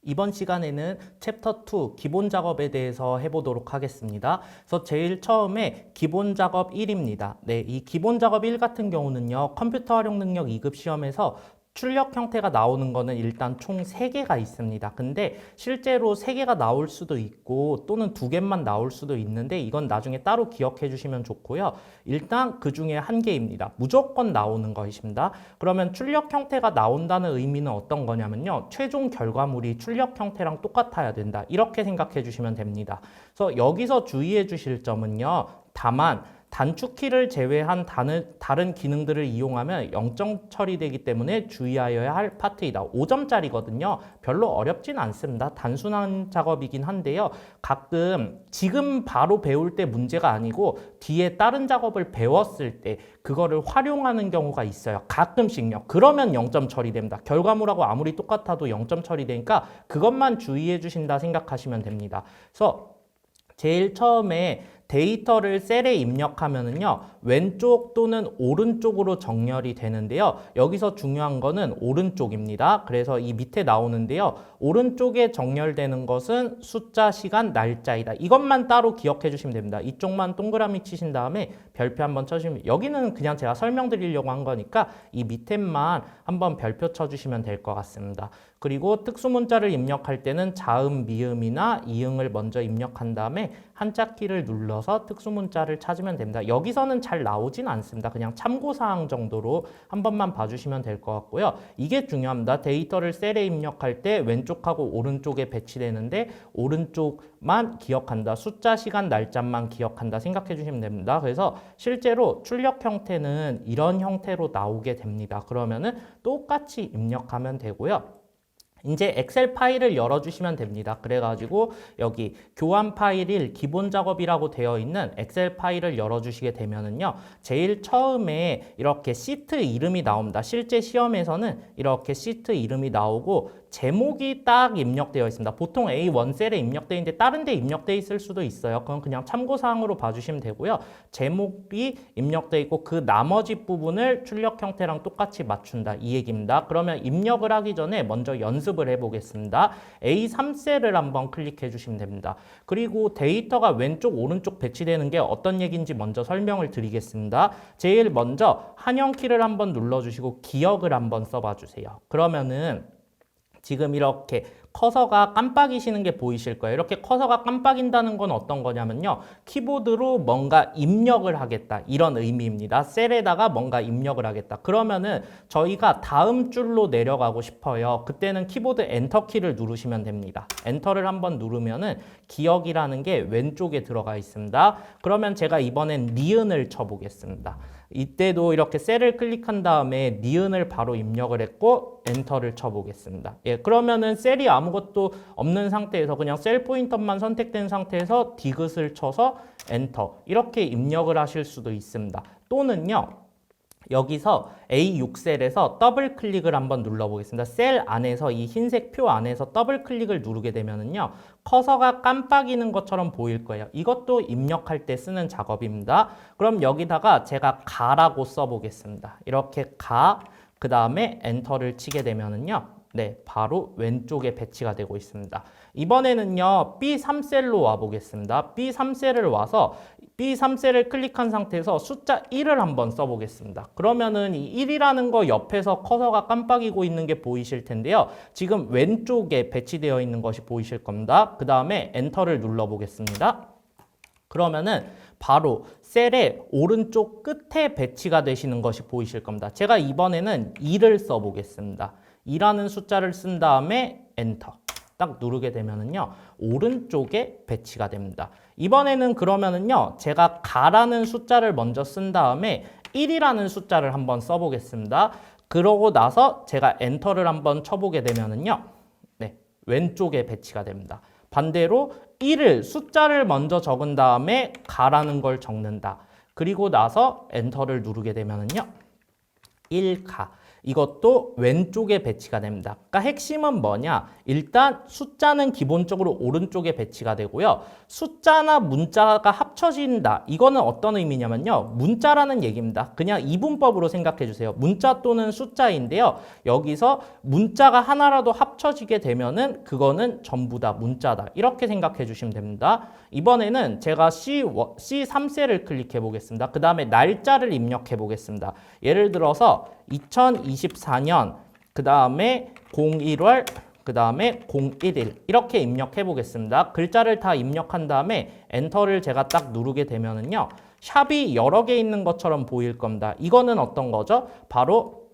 이번 시간에는 챕터 2 기본 작업에 대해서 해보도록 하겠습니다. 그래서 제일 처음에 기본 작업 1입니다. 네, 이 기본 작업 1 같은 경우는요, 컴퓨터 활용 능력 2급 시험에서 출력 형태가 나오는 거는 일단 총 3개가 있습니다. 근데 실제로 3개가 나올 수도 있고 또는 2개만 나올 수도 있는데 이건 나중에 따로 기억해 주시면 좋고요. 일단 그 중에 1개입니다. 무조건 나오는 것입니다. 그러면 출력 형태가 나온다는 의미는 어떤 거냐면요. 최종 결과물이 출력 형태랑 똑같아야 된다. 이렇게 생각해 주시면 됩니다. 그래서 여기서 주의해 주실 점은요. 다만 단축키를 제외한 다른 기능들을 이용하면 0점 처리되기 때문에 주의하여야 할 파트이다. 5점짜리거든요. 별로 어렵진 않습니다. 단순한 작업이긴 한데요. 가끔 지금 바로 배울 때 문제가 아니고 뒤에 다른 작업을 배웠을 때 그거를 활용하는 경우가 있어요. 가끔씩요. 그러면 0점 처리됩니다. 결과물하고 아무리 똑같아도 0점 처리되니까 그것만 주의해 주신다 생각하시면 됩니다. 그래서 제일 처음에 데이터를 셀에 입력하면은요, 왼쪽 또는 오른쪽으로 정렬이 되는데요. 여기서 중요한 거는 오른쪽입니다. 그래서 이 밑에 나오는데요. 오른쪽에 정렬되는 것은 숫자, 시간, 날짜이다. 이것만 따로 기억해 주시면 됩니다. 이쪽만 동그라미 치신 다음에 별표 한번 쳐주시면, 여기는 그냥 제가 설명드리려고 한 거니까 이 밑에만 한번 별표 쳐주시면 될 것 같습니다. 그리고 특수문자를 입력할 때는 자음, 미음이나 이응을 먼저 입력한 다음에 한자키를 눌러서 특수문자를 찾으면 됩니다. 여기서는 잘 나오진 않습니다. 그냥 참고사항 정도로 한 번만 봐주시면 될 것 같고요. 이게 중요합니다. 데이터를 셀에 입력할 때 왼쪽하고 오른쪽에 배치되는데 오른쪽만 기억한다. 숫자, 시간, 날짜만 기억한다 생각해 주시면 됩니다. 그래서 실제로 출력 형태는 이런 형태로 나오게 됩니다. 그러면은 똑같이 입력하면 되고요. 이제 엑셀 파일을 열어주시면 됩니다. 그래가지고 여기 교환 파일 1 기본 작업이라고 되어 있는 엑셀 파일을 열어주시게 되면은요. 제일 처음에 이렇게 시트 이름이 나옵니다. 실제 시험에서는 이렇게 시트 이름이 나오고 제목이 딱 입력되어 있습니다. 보통 A1 셀에 입력되어 있는데 다른 데 입력되어 있을 수도 있어요. 그건 그냥 참고사항으로 봐주시면 되고요. 제목이 입력되어 있고 그 나머지 부분을 출력 형태랑 똑같이 맞춘다. 이 얘기입니다. 그러면 입력을 하기 전에 먼저 연습을 해보겠습니다. A3셀을 한번 클릭해 주시면 됩니다. 그리고 데이터가 왼쪽, 오른쪽 배치되는 게 어떤 얘기인지 먼저 설명을 드리겠습니다. 제일 먼저 한영키를 한번 눌러주시고 기억을 한번 써봐 주세요. 그러면은 지금 이렇게 커서가 깜빡이시는 게 보이실 거예요. 이렇게 커서가 깜빡인다는 건 어떤 거냐면요. 키보드로 뭔가 입력을 하겠다. 이런 의미입니다. 셀에다가 뭔가 입력을 하겠다. 그러면은 저희가 다음 줄로 내려가고 싶어요. 그때는 키보드 엔터 키를 누르시면 됩니다. 엔터를 한번 누르면은 기억이라는 게 왼쪽에 들어가 있습니다. 그러면 제가 이번엔 니은을 쳐보겠습니다. 이때도 이렇게 셀을 클릭한 다음에 니은을 바로 입력을 했고 엔터를 쳐보겠습니다. 예, 그러면은 셀이 아무것도 없는 상태에서 그냥 셀 포인터만 선택된 상태에서 디귿을 쳐서 엔터 이렇게 입력을 하실 수도 있습니다. 또는요. 여기서 A6셀에서 더블 클릭을 한번 눌러보겠습니다. 셀 안에서 이 흰색 표 안에서 더블 클릭을 누르게 되면은요. 커서가 깜빡이는 것처럼 보일 거예요. 이것도 입력할 때 쓰는 작업입니다. 그럼 여기다가 제가 가라고 써보겠습니다. 이렇게 가, 그 다음에 엔터를 치게 되면은요. 네, 바로 왼쪽에 배치가 되고 있습니다. 이번에는요, B3셀로 와보겠습니다. B3셀을 와서 B3셀을 클릭한 상태에서 숫자 1을 한번 써보겠습니다. 그러면은 이 1이라는 거 옆에서 커서가 깜빡이고 있는 게 보이실 텐데요. 지금 왼쪽에 배치되어 있는 것이 보이실 겁니다. 그 다음에 엔터를 눌러보겠습니다. 그러면은 바로 셀의 오른쪽 끝에 배치가 되시는 것이 보이실 겁니다. 제가 이번에는 2를 써보겠습니다. 2라는 숫자를 쓴 다음에 엔터 딱 누르게 되면은요 오른쪽에 배치가 됩니다. 이번에는 그러면은요 제가 가라는 숫자를 먼저 쓴 다음에 1이라는 숫자를 한번 써보겠습니다. 그러고 나서 제가 엔터를 한번 쳐보게 되면은요 네 왼쪽에 배치가 됩니다. 반대로 1을 숫자를 먼저 적은 다음에 가라는 걸 적는다. 그리고 나서 엔터를 누르게 되면은요 1가 이것도 왼쪽에 배치가 됩니다. 그러니까 핵심은 뭐냐? 일단 숫자는 기본적으로 오른쪽에 배치가 되고요. 숫자나 문자가 합쳐진다. 이거는 어떤 의미냐면요. 문자라는 얘기입니다. 그냥 이분법으로 생각해 주세요. 문자 또는 숫자인데요. 여기서 문자가 하나라도 합쳐지게 되면은 그거는 전부 다 문자다. 이렇게 생각해 주시면 됩니다. 이번에는 제가 C3셀을 클릭해 보겠습니다. 그 다음에 날짜를 입력해 보겠습니다. 예를 들어서 2024년, 그 다음에 01월, 그 다음에 011 이렇게 입력해 보겠습니다. 글자를 다 입력한 다음에 엔터를 제가 딱 누르게 되면은요. 샵이 여러 개 있는 것처럼 보일 겁니다. 이거는 어떤 거죠? 바로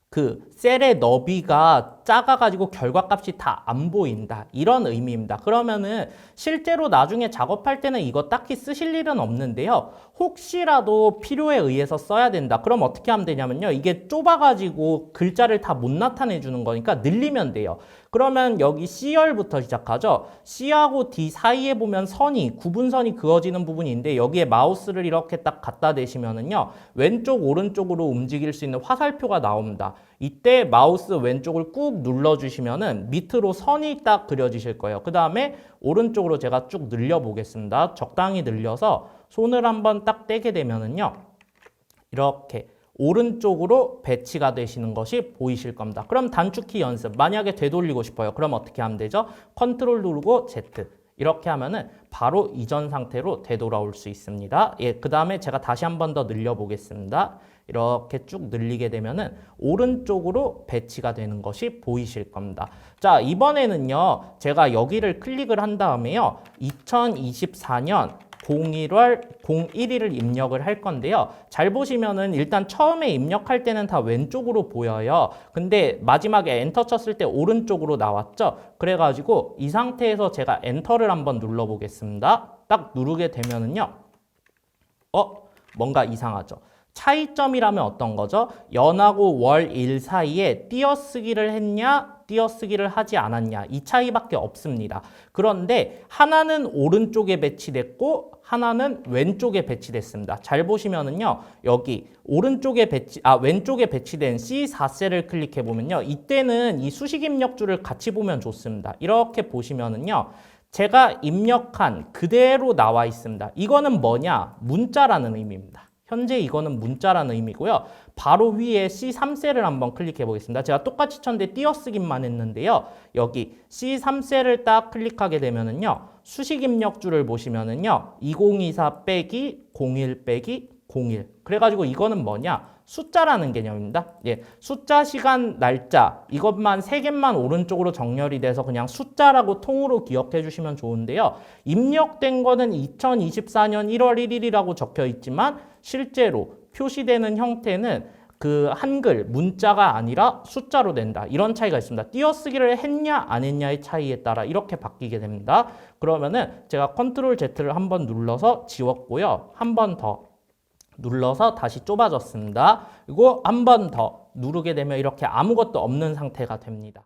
그 셀의 너비가 작아가지고 결과값이 다 안 보인다. 이런 의미입니다. 그러면은 실제로 나중에 작업할 때는 이거 딱히 쓰실 일은 없는데요. 혹시라도 필요에 의해서 써야 된다. 그럼 어떻게 하면 되냐면요. 이게 좁아가지고 글자를 다 못 나타내 주는 거니까 늘리면 돼요. 그러면 여기 C열부터 시작하죠. C하고 D 사이에 보면 선이, 구분선이 그어지는 부분인데 여기에 마우스를 이렇게 딱 갖다 대시면은요. 왼쪽, 오른쪽으로 움직일 수 있는 화살표가 나옵니다. 이때 마우스 왼쪽을 꾹 눌러주시면은 밑으로 선이 딱 그려지실 거예요. 그 다음에 오른쪽으로 제가 쭉 늘려보겠습니다. 적당히 늘려서 손을 한번 딱 떼게 되면은요. 이렇게 오른쪽으로 배치가 되시는 것이 보이실 겁니다. 그럼 단축키 연습. 만약에 되돌리고 싶어요. 그럼 어떻게 하면 되죠? 컨트롤 누르고 Z. 이렇게 하면은 바로 이전 상태로 되돌아올 수 있습니다. 예, 그 다음에 제가 다시 한 번 더 늘려보겠습니다. 이렇게 쭉 늘리게 되면은 오른쪽으로 배치가 되는 것이 보이실 겁니다. 자, 이번에는요, 제가 여기를 클릭을 한 다음에요, 2024년 01월 011을 입력을 할 건데요. 잘 보시면은 일단 처음에 입력할 때는 다 왼쪽으로 보여요. 근데 마지막에 엔터 쳤을 때 오른쪽으로 나왔죠. 그래가지고 이 상태에서 제가 엔터를 한번 눌러보겠습니다. 딱 누르게 되면은요. 뭔가 이상하죠. 차이점이라면 어떤 거죠? 연하고 월, 일 사이에 띄어쓰기를 했냐, 띄어쓰기를 하지 않았냐, 이 차이밖에 없습니다. 그런데 하나는 오른쪽에 배치됐고 하나는 왼쪽에 배치됐습니다. 잘 보시면은요, 여기 왼쪽에 배치된 C4셀을 클릭해 보면요, 이때는 이 수식 입력줄을 같이 보면 좋습니다. 이렇게 보시면은요, 제가 입력한 그대로 나와 있습니다. 이거는 뭐냐? 문자라는 의미입니다. 현재 이거는 문자라는 의미고요. 바로 위에 C3셀을 한번 클릭해 보겠습니다. 제가 똑같이 쳤는데 띄어쓰기만 했는데요. 여기 C3셀을 딱 클릭하게 되면은요. 수식 입력줄을 보시면은요. 2024 빼기 01 빼기 01. 그래가지고 이거는 뭐냐? 숫자라는 개념입니다. 예, 숫자, 시간, 날짜 이것만 세 개만 오른쪽으로 정렬이 돼서 그냥 숫자라고 통으로 기억해 주시면 좋은데요. 입력된 거는 2024년 1월 1일이라고 적혀 있지만 실제로 표시되는 형태는 그 한글, 문자가 아니라 숫자로 된다. 이런 차이가 있습니다. 띄어쓰기를 했냐 안 했냐의 차이에 따라 이렇게 바뀌게 됩니다. 그러면은 제가 컨트롤 Z를 한번 눌러서 지웠고요. 한 번 더 눌러서 다시 좁아졌습니다. 그리고 한 번 더 누르게 되면 이렇게 아무것도 없는 상태가 됩니다.